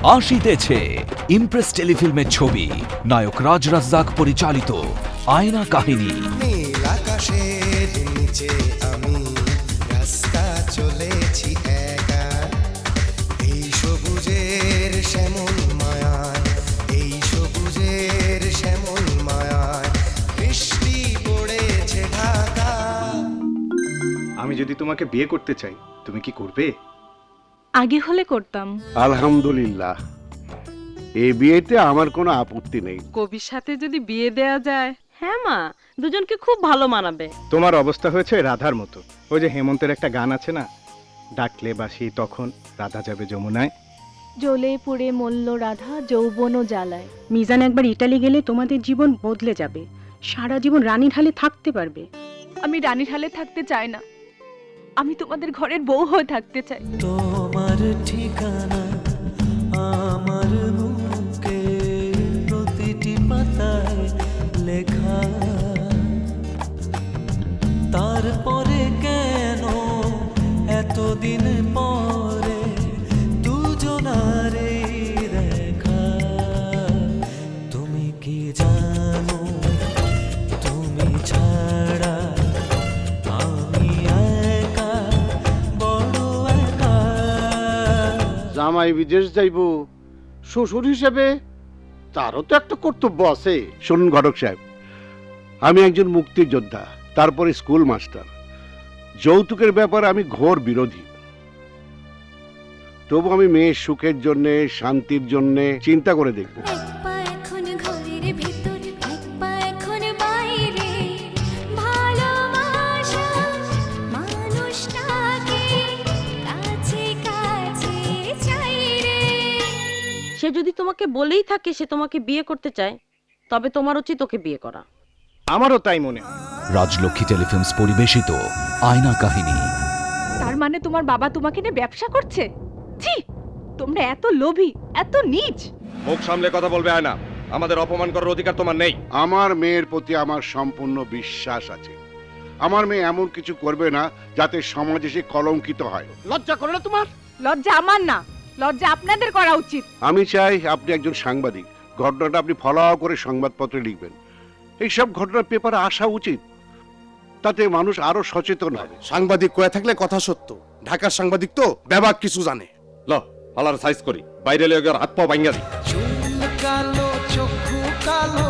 আসিতেছে ইমপ্রেস টেলিফিল্মের ছবি, নায়ক রাজ রাজ্জাক পরিচালিত আয়না কাহিনী। নীল আকাশের নিচে আমি রাস্তা চলেছি একা, এই সবুজের শ্যামল মায়ায়, এই সবুজের শ্যামল মায়ায় বৃষ্টি পড়েছে ঢাকা। আমি যদি তোমাকে বিয়ে করতে চাই, তুমি কি করবে? আগে হলে করতাম। আলহামদুলিল্লাহ, এই বিয়েতে আমার কোনো আপত্তি নেই। কবির সাথে যদি বিয়ে দেয়া যায়। হ্যাঁ মা, দুজনকে খুব ভালো মানাবে। তোমার অবস্থা হয়েছে রাধার মতো। ওই যে হেমন্তের একটা গান আছে না, ডাকলে বাসি তখন রাধা যাবে যমুনায়। জ্বলে পুড়ে মল্ল রাধা যৌবন জ্বালায়। মিজান একবার ইটালি গেলে তোমাদের জীবন বদলে যাবে, সারা জীবন রানীর হালে থাকতে পারবে। আমি রানীর হালে থাকতে চাই না, আমি তোমাদের ঘরের বউ হয়ে থাকতে চাই। তোমার ঠিকানা আমার বুকে প্রতিটি পাতায় লেখা, তারপরে কেন এতদিন পরে দুজনারে দেখা? তুমি কি জানো তুমি ছাড়া আমি একা, বড় একা। জামাই বিদেশ যাইব, শ্বশুর হিসেবে তারও তো একটা কর্তব্য আছে। শুনুন ঘটক সাহেব, আমি একজন মুক্তিযোদ্ধা, তারপরে স্কুল মাস্টার। যৌতুকের ব্যাপারে আমি ঘোর বিরোধী। তবু আমি মেয়ের সুখের জন্যে, শান্তির জন্যে চিন্তা করে দেখব। এক পা এখন ঘরের ভিতর, এক পা এখন বাইরে, ভালোবাসা মানুষটাকে কাছে কাছে চাই রে। সে যদি তোমাকে বলেই থাকে সে তোমাকে বিয়ে করতে চায়, তবে তোমার উচিত ওকে বিয়ে করা। আমারও তাই মনে হয়। রাজলক্ষ্মী টেলিফিল্মস পরিবেশিত আয়না কাহিনী। তার মানে তোমার বাবা তোমাকে নিয়ে ব্যবসা করছে? ছি, তোমরা এত লোভী, এত নীচ। মুখ সামলে কথা বলবে আয়না, আমাদের অপমান করার অধিকার তোমার নেই। আমার মেয়ের প্রতি আমার সম্পূর্ণ বিশ্বাস আছে। আমার মেয়ে এমন কিছু করবে না যাতে সমাজে সে কলঙ্কিত হয়। লজ্জা করে না তোমার? লজ্জা আমার না, লজ্জা আপনাদের করা উচিত। আমি চাই আপনি একজন সাংবাদিক, ঘটনাটা আপনি ফলাও করে সংবাদপত্রে লিখবেন। এইসব ঘটনা পেপারে আসা উচিত, তাতে মানুষ আরো সচেতন হবে। সাংবাদিক কয়ে থাকলে কথা সত্য, ঢাকার সাংবাদিক তো ব্যাপার কিছু জানে। ল হালার সাইজ করি, বাইরে লেগে হাত পা ভাঙ্গা দি। চুল কালো, চক্ষু কালো,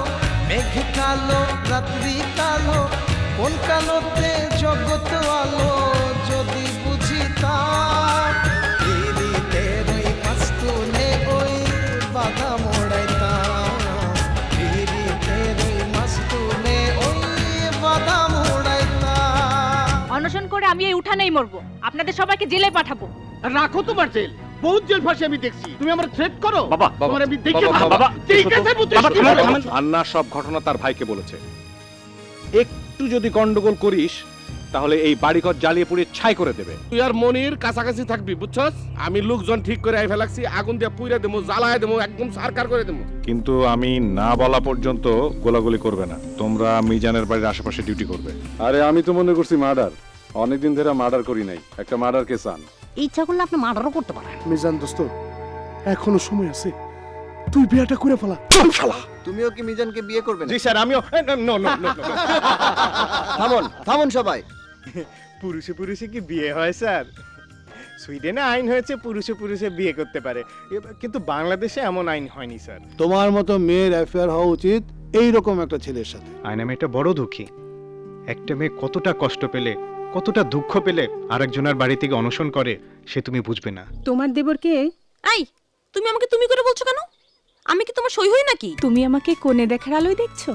মেঘ কালো, রাত্রি কালো, কোন কালোতে জগৎ আলো যদি বুঝিতাম, পিরিতের ওই মাস্তুলে ওই বাধা মোড়াইতাম, পিরিতের ওই মাস্তুলে ওই বাধা মোড়াইতাম। অনশন করে আমি এই উঠানেই মরবো, আপনাদের সবাইকে জেলে পাঠাবো। রাখো তোমার জেল, বহুত জেল ফাঁসি আমি দেখছি। তুমি আমার থ্রেট করো? বাবা, তোমার আমি দেখে বাবা, আন্না সব ঘটনা তার ভাইকে বলেছে। একটু যদি গন্ডগোল করিস তাহলে এই বাড়িঘর জ্বালিয়ে পুড়িয়ে ছাই করে দেবে। তুই আর মনির কাছাকাছি থাকবি, বুঝছস? আমি লোকজন ঠিক করে আই ফেলাছি, আগুন দিয়ে পুইরা দেবো, জ্বালায় দেবো, একদম সারকার করে দেবো। কিন্তু আমি না বলা পর্যন্ত গোলাগুলি করবে না। তোমরা মিজানের বাড়ির আশেপাশে ডিউটি করবে। আরে আমি তো মনে করছি মার্ডার, অনেকদিন ধরে মার্ডার করি নাই, একটা মার্ডার কেস আন। ইচ্ছা করলে আপনি মার্ডারও করতে পারেন। মিজান দোস্ত, এখনো সময় আছে, তুই বিয়েটা করে ফেলা। চল শালা। তুমিও কি মিজানকে বিয়ে করবে না? জি স্যার, আমিও। No no no. থামুন থামুন সবাই। পুরুষে পুরুষে কি বিয়ে হয় স্যার? সুইডেনে আইন হয়েছে পুরুষে পুরুষে বিয়ে করতে পারে, কিন্তু বাংলাদেশে এমন আইন হয়নি স্যার। তোমার মতো মেয়ের অ্যাফেয়ার হওয়া উচিত এইরকম একটা ছেলের সাথে। আয়না মেয়েটা বড় দুঃখী। একটা মেয়ে কতটা কষ্ট পেলে, কতটা দুঃখ পেলে আরেকজনের বাড়ি থেকে অনশন করে, সে তুমি বুঝবে না। তোমার দেবরকে এই, তুমি আমাকে তুমি করে বলছো কেন? আমি কি তোমার সই হই নাকি? তুমি আমাকে কোণে দেখার আলোয় দেখছো?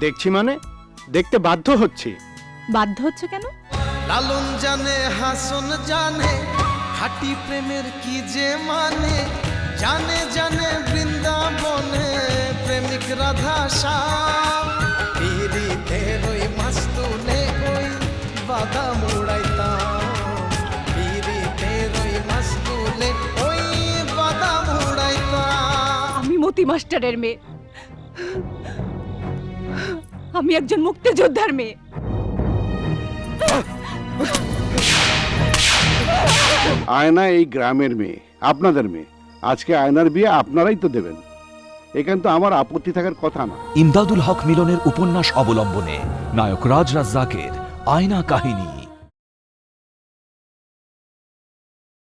দেখছি মানে দেখতে বাধ্য হচ্ছি। বাধ্য হচ্ছে কেন? লালন জানে, হাসন জানে, খাঁটি প্রেমের কি যে মানে, জানে জানে বৃন্দাবনে প্রেমিক রাধা শ্যাম, পিরিতের ওই মাস্তুলে ওই বাধা মোড়াইতাম, পিরিতের ওই মাস্তুলে ওই বাধা মোড়াইতাম। আমি মতি মাস্টারের মেয়ে, আমি একজন মুক্তিযোদ্ধার মেয়ে। আয়না এই গ্রামের মেয়ে, আপনাদের মেয়ে। আজকে আয়নার বিয়ে আপনারাই তো দেবেন, এখানে তো আমার আপত্তি থাকার কথা না। ইমদাদুল হক মিলনের উপন্যাস অবলম্বনে নায়ক রাজ রাজ্জাকের আয়না কাহিনী।